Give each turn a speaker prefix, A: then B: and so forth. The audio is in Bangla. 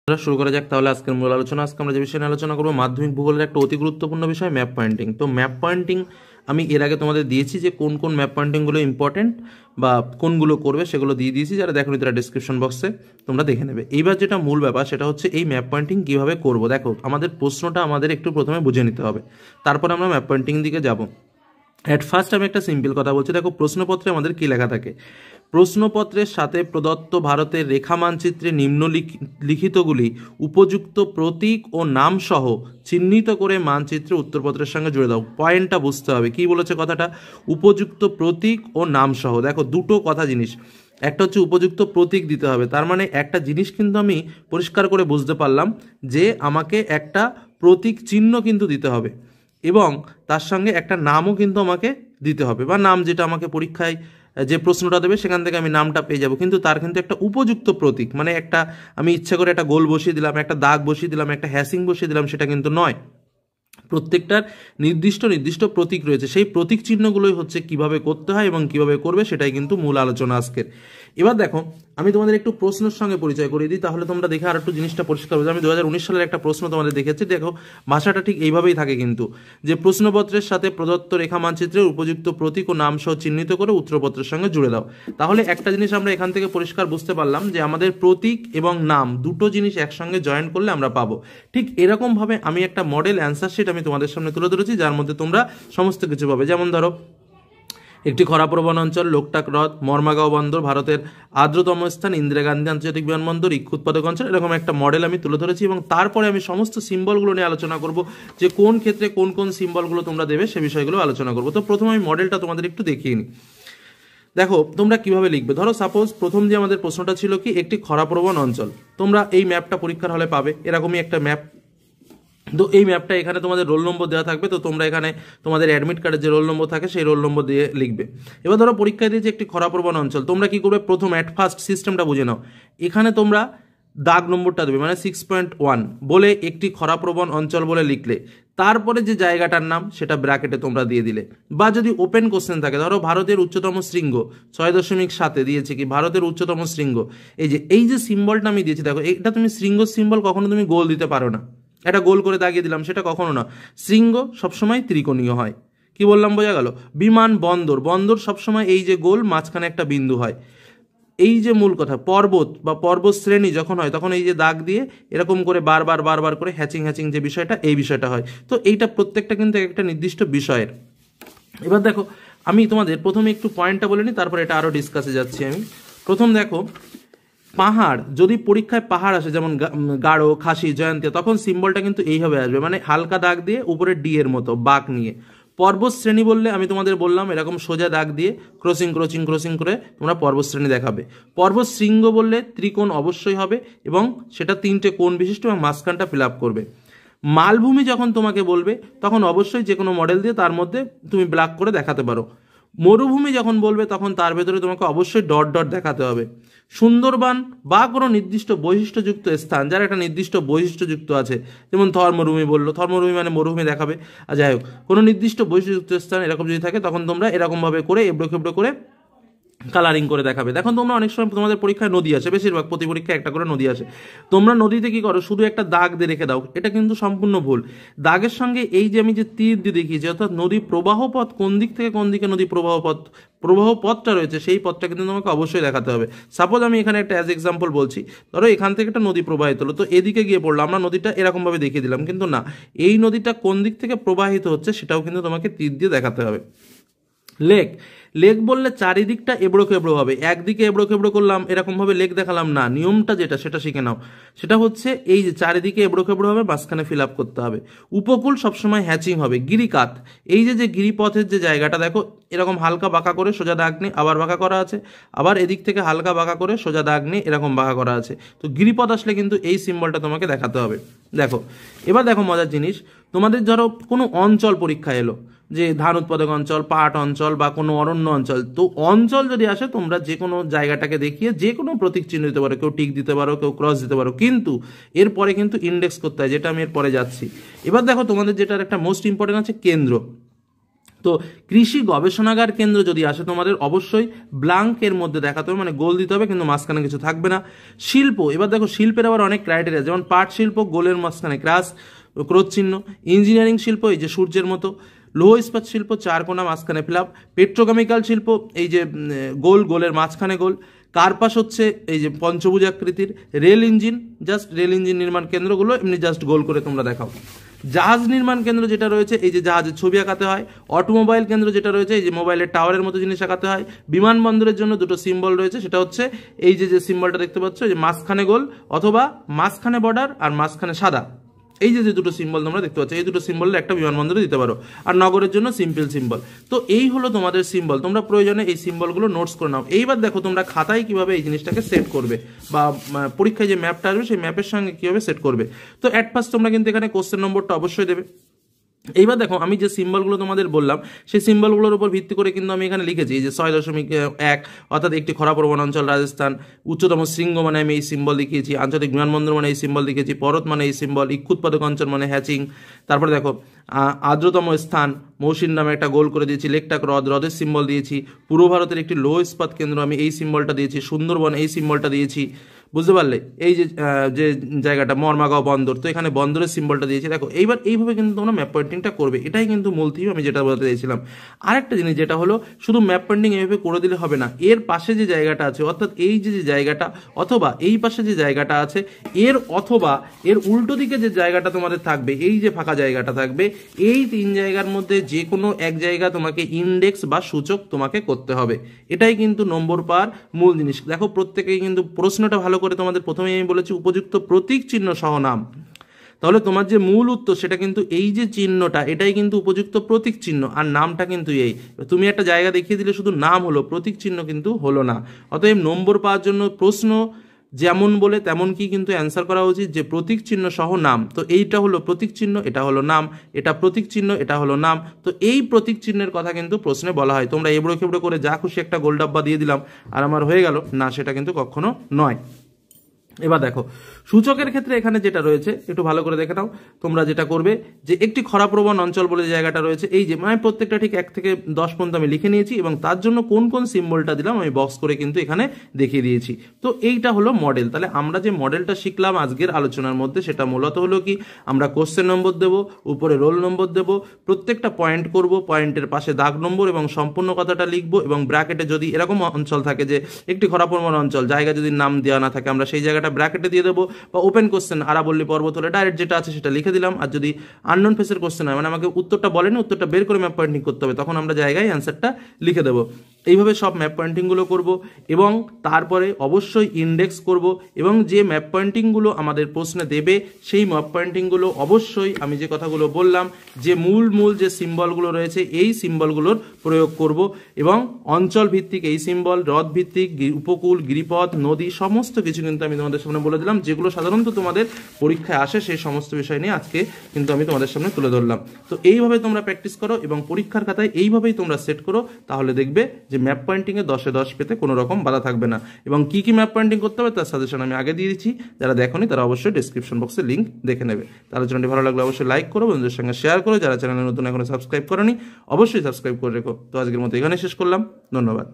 A: শুরু করা যাক তাহলে আজকের মূল আলোচনা। আজকে আমরা যে বিষয়ে নিয়ে আলোচনা করবো মাধ্যমিক ভূগোলের একটা অতি গুরুত্বপূর্ণ বিষয় ম্যাপ পয়েন্টিং। তো ম্যাপ পয়েন্টিং আমি এর আগে তোমাদের দিয়েছি যে কোন কোন ম্যাপ পয়েন্টিংগুলো ইম্পর্টেন্ট বা কোনগুলো করবে সেগুলো দিয়ে দিয়েছি, যারা দেখোনি তারা ডিসক্রিপশন বক্সে তোমরা দেখে নেবে। এইবার যেটা মূল ব্যাপার সেটা হচ্ছে এই ম্যাপ পয়েন্টিং কীভাবে করবো। দেখো, আমাদের প্রশ্নটা আমাদের একটু প্রথমে বুঝে নিতে হবে, তারপর আমরা ম্যাপ পয়েন্টিং দিকে যাব। অ্যাট ফার্স্ট আমি একটা সিম্পল কথা বলছি। দেখো, প্রশ্নপত্রে আমাদের কী লেখা থাকে? প্রশ্নপত্রের সাথে প্রদত্ত ভারতের রেখা মানচিত্রে নিম্নলিখিতগুলি উপযুক্ত প্রতীক ও নাম সহ চিহ্নিত করে মানচিত্রে উত্তরপত্রের সঙ্গে জুড়ে দাও। পয়েন্টটা বুঝতে হবে, কি বলেছে কথাটা? উপযুক্ত প্রতীক ও নাম সহ। দেখো, দুটো কথা জিনিস, একটা হচ্ছে উপযুক্ত প্রতীক দিতে হবে, তার মানে একটা জিনিস কিন্তু আমি পরিষ্কার করে বুঝতে পারলাম যে আমাকে একটা প্রতীক চিহ্ন কিন্তু দিতে হবে এবং তার সঙ্গে একটা নামও কিন্তু আমাকে দিতে হবে, বা নাম যেটা আমাকে পরীক্ষায় যে প্রশ্নটা দেবে সেখান থেকে আমি নামটা পেয়ে যাব, কিন্তু তার কিন্তু একটা উপযুক্ত প্রতীক, মানে একটা আমি ইচ্ছা করে একটা গোল বসিয়ে দিলাম, একটা দাগ বসিয়ে দিলাম, একটা হ্যাসিং বসিয়ে দিলাম, সেটা কিন্তু নয়। প্রত্যেকটার নির্দিষ্ট প্রতীক রয়েছে, সেই প্রতীক চিহ্নগুলোই হচ্ছে কিভাবে করতে হয় এবং কিভাবে করবে সেটাই কিন্তু মূল আলোচনা আজকের। এবার দেখো, আমি তোমাদের একটু প্রশ্নের সঙ্গে পরিচয় করিয়ে দিই, তাহলে তোমরা দেখে আর একটু জিনিসটা পরিষ্কার হবে। আমি 2019 সালের একটা প্রশ্ন তোমাদের দেখেছি। দেখো, ভাষাটা ঠিক এইভাবেই থাকে কিন্তু, যে প্রশ্নপত্রের সাথে প্রদত্ত রেখা মানচিত্রের উপযুক্ত প্রতীক ও নাম সহ চিহ্নিত করে উত্তরপত্রের সঙ্গে জুড়ে দাও। তাহলে একটা জিনিস আমরা এখান থেকে পরিষ্কার বুঝতে পারলাম যে আমাদের প্রতীক এবং নাম দুটো জিনিস একসঙ্গে জয়েন করলে আমরা পাবো। ঠিক এরকমভাবে আমি একটা মডেল অ্যান্সার শিট আমি তোমাদের সামনে তুলে ধরেছি, যার মধ্যে তোমরা সমস্ত কিছু পাবে। যেমন ধরো, একটি খরাপ্রবণ অঞ্চল, লোকটাক হ্রদ, মর্মাগাঁও বন্দর, ভারতের আর্দ্রতম স্থান, ইন্দিরা গান্ধী আন্তর্জাতিক বিমানবন্দর, ইক্ষু উৎপাদক অঞ্চল, এরকম একটা মডেল আমি তুলে ধরেছি এবং তারপরে আমি সমস্ত সিম্বলগুলো নিয়ে আলোচনা করব, যে কোন ক্ষেত্রে কোন কোন সিম্বলগুলো তোমরা দেবে সে বিষয়গুলো আলোচনা করব। তো প্রথমে আমি মডেলটা তোমাদের একটু দেখিয়ে নিই। দেখো, তোমরা কিভাবে লিখবে। ধরো সাপোজ প্রথম যে আমাদের প্রশ্নটা ছিল কি, একটি খরাপ্রবণ অঞ্চল। তোমরা এই ম্যাপটা পরীক্ষার হলে পাবে, এরকমই একটা ম্যাপ। তো এই ম্যাপটা এখানে তোমাদের রোল নম্বর দেওয়া থাকবে, তো তোমরা এখানে তোমাদের অ্যাডমিট কার্ডের যে রোল নম্বর থাকে সেই রোল নম্বর দিয়ে লিখবে। এবার ধরো পরীক্ষায় দিয়েছে একটি খরাপ্রবণ অঞ্চল, তোমরা কি করবে? প্রথম অ্যাট ফার্স্ট সিস্টেমটা বুঝে নাও। এখানে তোমরা দাগ নম্বরটা দেবে, মানে 6.1 বলে একটি খরাপ্রবণ অঞ্চল বলে লিখলে, তারপরে যে জায়গাটার নাম সেটা ব্র্যাকেটে তোমরা দিয়ে দিলে। বা যদি ওপেন কোশ্চেন থাকে, ধরো ভারতের উচ্চতম শৃঙ্গ 6.7 দিয়েছে কি ভারতের উচ্চতম শৃঙ্গ, এই যে সিম্বলটা আমি দিয়েছি, দেখো এটা তুমি শৃঙ্গ সিম্বল কখনো তুমি গোল দিতে পারো না, একটা গোল করে দাগিয়ে দিলাম, সেটা কখনো না। শৃঙ্গ সবসময় ত্রিকোণীয় হয়। কি বললাম, বোঝা গেল? বিমান বন্দর, বন্দর সবসময় এই যে গোল, মাঝখানে একটা বিন্দু হয়। এই যে মূল কথা, পর্বত বা পর্বত শ্রেণী যখন হয় তখন এই যে দাগ দিয়ে এরকম করে বারবার করে হ্যাচিং যে বিষয়টা, এই বিষয়টা হয়। তো এইটা প্রত্যেকটা কিন্তু একটা নির্দিষ্ট বিষয়ের। এবার দেখো, আমি তোমাদের প্রথমে একটু পয়েন্টটা বলে নিই, তারপর এটা আরও ডিসকাসে যাচ্ছি আমি। প্রথম দেখো, পাহাড়, যদি পরীক্ষায় পাহাড় আসে যেমন গাঢ়, খাসি, জয়ন্তীয়া, তখন সিম্বলটা কিন্তু এইভাবে আসবে, মানে হালকা দাগ দিয়ে উপরে ডি এর মতো বাঁক নিয়ে। পর্বত শ্রেণী বললে আমি তোমাদের বললাম এরকম সোজা দাগ দিয়ে ক্রসিং করে তোমরা পর্বত শ্রেণী দেখাবে। পর্বত শৃঙ্গ বললে ত্রিকোণ অবশ্যই হবে এবং সেটা 3টে কোণ বিশিষ্ট এবং মাঝখানটা ফিল আপ করবে। মালভূমি যখন তোমাকে বলবে তখন অবশ্যই যে কোনো মডেল দিয়ে তার মধ্যে তুমি ব্ল্যাক করে দেখাতে পারো। মরুভূমি যখন বলবে তখন তার ভেতরে তোমাকে অবশ্যই ডট দেখাতে হবে। সুন্দরবন বা কোনো নির্দিষ্ট বৈশিষ্ট্যযুক্ত স্থান, যার একটা নির্দিষ্ট বৈশিষ্ট্যযুক্ত আছে, যেমন থর মরুভূমি বললো, থর মরুভূমি মানে মরুভূমি দেখাবে। আর যাই হোক, কোনো নির্দিষ্ট বৈশিষ্ট্যযুক্ত স্থান এরকম যদি থাকে তখন তোমরা এরকমভাবে করে এবড়ো করে কালারিং করে দেখাবে। দেখো, তোমরা অনেক সময় তোমাদের পরীক্ষায় নদী আসে, বেশিরভাগ প্রতি পরীক্ষায় একটা করে নদী আসে, তোমরা নদীতে কি করো, শুধু একটা দাগ দিয়ে রেখে দাও, এটা কিন্তু সম্পূর্ণ ভুল। দাগের সঙ্গে এই যে আমি যে তীর দিয়ে দেখিয়েছি, অর্থাৎ নদী প্রবাহ পথ কোন দিক থেকে কোন দিকে নদী প্রবাহ পথটা রয়েছে, সেই পথটা কিন্তু তোমাকে অবশ্যই দেখাতে হবে। সাপোজ আমি এখানে একটা অ্যাজ এক্সাম্পল বলছি, ধরো এখান থেকে একটা নদী প্রবাহিত হলো, তো এদিকে গিয়ে পড়লো, আমরা নদীটা এরকমভাবে দেখিয়ে দিলাম, কিন্তু না, এই নদীটা কোন দিক থেকে প্রবাহিত হচ্ছে সেটাও কিন্তু তোমাকে তীর দিয়ে দেখাতে হবে। লেক বললে চারিদিকটা এবড়ো খেবড়ো হবে, একদিকে এবড়ো খেবড়ো করলাম এরকমভাবে লেক দেখালাম না, নিয়মটা যেটা সেটা শিখে নাও। সেটা হচ্ছে এই যে চারিদিকে এবড়ো খেবড়ো হবে, মাঝখানে ফিল আপ করতে হবে। উপকূল সবসময় হ্যাচিং হবে। গিরিকাত, এই যে গিরিপথের যে জায়গাটা দেখো, এরকম হালকা বাঁকা করে সোজা দাগ নিয়ে আবার বাঁকা করা আছে, আবার এদিক থেকে হালকা বাঁকা করে সোজা দাগ নিয়ে এরকম বাঁকা করা আছে। তো গিরিপথ আসলে কিন্তু এই সিম্বলটা তোমাকে দেখাতে হবে। দেখো, এবার দেখো মজার জিনিস, তোমাদের ধরো কোনো অঞ্চল পরীক্ষা এলো, যে ধান উৎপাদক অঞ্চল, পাট অঞ্চল বা কোনো অরণ্য অঞ্চল, তো অঞ্চল যদি আসে তোমরা যে কোনো জায়গাটাকে দেখিয়ে যে কোনো প্রতীক চিহ্ন দিতে পারো, কেউ টিক দিতে পারো, কেউ ক্রস দিতে পারো, কিন্তু এরপরে কিন্তু ইন্ডেক্স করতে হয়, যেটা আমি এরপরে যাচ্ছি। এবার দেখো, তোমাদের যেটার একটা মোস্ট ইম্পর্টেন্ট আছে কেন্দ্র। তো কৃষি গবেষণাগার কেন্দ্র যদি আসে তোমাদের অবশ্যই ব্লাঙ্কের মধ্যে দেখাতে হবে, মানে গোল দিতে হবে, কিন্তু মাঝখানে কিছু থাকবে না। শিল্প, এবার দেখো শিল্পের আবার অনেক ক্রাইটেরিয়া, যেমন পাট শিল্প গোলের মাঝখানে ক্রোশ চিহ্ন, ইঞ্জিনিয়ারিং শিল্প এই যে সূর্যের মতো, লৌহ ইস্পাত শিল্প 4 কোণা মাঝখানে ফ্ল্যাপ, পেট্রোকেমিক্যাল শিল্প এই যে গোলের মাঝখানে গোল, কার্পাস হচ্ছে এই যে পঞ্চভুজ আকৃতির, rail engine just rail engine নির্মাণ কেন্দ্রগুলো এমনি জাস্ট গোল করে তোমরা দেখাও। জাহাজ নির্মাণ কেন্দ্র যেটা রয়েছে এই যে জাহাজের ছবি আঁকাতে হয়। অটোমোবাইল কেন্দ্র যেটা রয়েছে এই যে মোবাইলের টাওয়ারের মতো জিনিস আঁকাতে হয়। বিমানবন্দরের জন্য দুটো সিম্বল রয়েছে, সেটা হচ্ছে এই যে সিম্বলটা দেখতে পাচ্ছ, যে মাঝখানে গোল অথবা মাঝখানে বর্ডার আর মাঝখানে সাদা, এই যে দুটো সিম্বল তোমরা দেখতে পাচ্ছ, এই দুটো সিম্বলের একটা বিমানবন্দরে দিতে পারো। আর নগরের জন্য সিম্পল সিম্বল। তো এই হলো তোমাদের সিম্বল, তোমরা প্রয়োজনে এই সিম্বলগুলো নোটস করে নাও। এইবার দেখো তোমরা খাতায় কিভাবে এই জিনিসটাকে সেট করবে, বা পরীক্ষায় যে ম্যাপটা আসবে সেই ম্যাপের সঙ্গে কিভাবে সেট করবে। তো অ্যাট ফার্স্ট তোমরা কিন্তু এখানে কোশ্চেন নম্বরটা অবশ্যই দেবে। এইবার দেখো আমি যে সিম্বলগুলো তোমাদের বললাম সেই সিম্বলগুলোর উপর ভিত্তি করে কিন্তু আমি এখানে লিখেছি যে 6.1 অর্থাৎ একটি খরাপ্রবণ অঞ্চল রাজস্থান, উচ্চতম শৃঙ্গ মানে আমি এই সিম্বল দেখিয়েছি, আঞ্চলিক বিমানবন্দর মানে এই সিম্বল দেখিয়েছি, পর্বত মানে এই সিম্বল, ইক্ষুৎপাদক অঞ্চল মানে হ্যাচিং। তারপরে দেখো আর্দ্রতম স্থান মৌসিন নামে একটা গোল করে দিয়েছি, লেকটাক হ্রদের সিম্বল দিয়েছি, পূর্ব ভারতের একটি লৌহ ইস্পাত কেন্দ্র আমি এই সিম্বলটা দিয়েছি, সুন্দরবন এই সিম্বলটা দিয়েছি, বুঝতে পারলে। এই যে জায়গাটা মর্মাগাঁও বন্দর, তো এখানে বন্দরের সিম্বলটা দিয়েছি। দেখো এইবার এইভাবে কিন্তু তোমরা ম্যাপ পয়েন্টিংটা করবে, এটাই কিন্তু মূল থিম আমি যেটা বলতে চাইছিলাম। আরেকটা জিনিস যেটা হলো শুধু ম্যাপ পয়েন্টিং এইভাবে করে দিলে হবে না, এর পাশে যে জায়গাটা আছে অর্থাৎ এই যে জায়গাটা অথবা এই পাশে যে জায়গাটা আছে এর অথবা এর উল্টো দিকে যে জায়গাটা তোমাদের থাকবে, এই যে ফাঁকা জায়গাটা থাকবে, এই 3 জায়গার মধ্যে যে কোনো এক জায়গা তোমাকে ইন্ডেক্স বা সূচক তোমাকে করতে হবে। এটাই কিন্তু নম্বর পাওয়ার মূল জিনিস। দেখো প্রত্যেকেই কিন্তু প্রশ্নটা ভালো করে তোমাদের প্রথমেই আমি বলেছি উপযুক্ত প্রতীক চিহ্ন সহ নাম, তাহলে তোমার যে মূল উত্তর সেটা কিন্তু এই যে চিহ্নটা এটাই কিন্তু উপযুক্ত প্রতীক চিহ্ন, আর নামটা কিন্তু এই। তুমি একটা জায়গা দেখিয়ে দিলে শুধু নাম হলো, প্রতীক চিহ্ন কিন্তু হলো না। অতএব নম্বর পাওয়ার জন্য প্রশ্ন যেমন বলে তেমন কি কিন্তু অ্যান্সার করা উচিত যে প্রতীক চিহ্ন সহ নাম। তো এইটা হলো প্রতীক চিহ্ন, এটা হলো নাম, এটা প্রতীক চিহ্ন, এটা হলো নাম। তো এই প্রতীক চিহ্নের কথা কিন্তু প্রশ্নে বলা হয়। তোমরা এবড়ো খেবড়ো করে যা খুশি একটা গোল ডাব্বা দিয়ে দিলাম আর আমার হয়ে গেল না, সেটা কিন্তু কখনো নয়। এবার দেখো সূচকের ক্ষেত্রে এখানে যেটা রয়েছে একটু ভালো করে দেখে নাও। তোমরা যেটা করবে যে একটি খরাপ্রবণ অঞ্চল বলে যে জায়গাটা রয়েছে, এই যে মানে প্রত্যেকটা ঠিক 1 থেকে 10 পর্যন্ত আমি লিখে নিয়েছি এবং তার জন্য কোন কোন সিম্বলটা দিলাম আমি বক্স করে কিন্তু এখানে দেখিয়ে দিয়েছি। তো এইটা হলো মডেল। তাহলে আমরা যে মডেলটা শিখলাম আজকের আলোচনার মধ্যে সেটা মূলত হলো কি, আমরা কোশ্চেন নম্বর দেব, উপরে রোল নম্বর দেব, প্রত্যেকটা পয়েন্ট করব, পয়েন্টের পাশে দাগ নম্বর এবং সম্পূর্ণ কথাটা লিখবো, এবং ব্র্যাকেটে যদি এরকম অঞ্চল থাকে যে একটি খরাপ্রবণ অঞ্চল, জায়গা যদি নাম দেওয়া না থাকে আমরা সেই জায়গাটা ব্র্যাকেটে দিয়ে দেবো, বা ওপেন কোশ্চেন আরাবল্লী পর্বত হলে ডাইরেক্ট যেটা আছে সেটা লিখে দিলাম। আর যদি আননোন ফেসের কোশ্চেন হয় মানে আমাকে উত্তরটা বলেনি, উত্তরটা বের করে ম্যাপ পয়েন্টিং করতে হবে, তখন আমরা জায়গায় অ্যান্সারটা লিখে দেবো। এইভাবে সব ম্যাপ পয়েন্টিংগুলো করব এবং তারপরে অবশ্যই ইন্ডেক্স করব, এবং যে ম্যাপ পয়েন্টিংগুলো আমাদের প্রশ্নে দেবে সেই ম্যাপ পয়েন্টিংগুলো অবশ্যই আমি যে কথাগুলো বললাম যে মূল যে সিম্বলগুলো রয়েছে এই সিম্বলগুলোর প্রয়োগ করব, এবং অঞ্চল ভিত্তিক এই সিম্বল, হ্রদ ভিত্তিক, উপকূল, গিরিপথ, নদী, সমস্ত কিছু কিন্তু আমি তোমাদের সামনে বলে দিলাম, যেগুলো সাধারণত তোমাদের পরীক্ষায় আসে সেই সমস্ত বিষয় নিয়ে আজকে কিন্তু আমি তোমাদের সামনে তুলে ধরলাম। তো এইভাবে তোমরা প্র্যাকটিস করো এবং পরীক্ষার খাতায় এইভাবেই তোমরা সেট করো, তাহলে দেখবে যে ম্যাপ পয়েন্টিংয়ে 10-এ 10 পেতে কোনো রকম বাধা থাকবে না। এবং কি কি ম্যাপ পয়েন্টিং করতে হবে তার সাজেশন আমি আগে দিয়ে দিচ্ছি, যারা দেখোনি তারা অবশ্যই ডিসক্রিপশন বক্সে লিঙ্ক দেখে নেবে। তার আলোচনাটি ভালো লাগলে অবশ্যই লাইক করো, বন্ধুদের সঙ্গে শেয়ার করো, যারা চ্যানেলে নতুন এখনো সাবস্ক্রাইব করোনি অবশ্যই সাবস্ক্রাইব করে রেখো। তো আজকের মতো এখানে শেষ করলাম, ধন্যবাদ।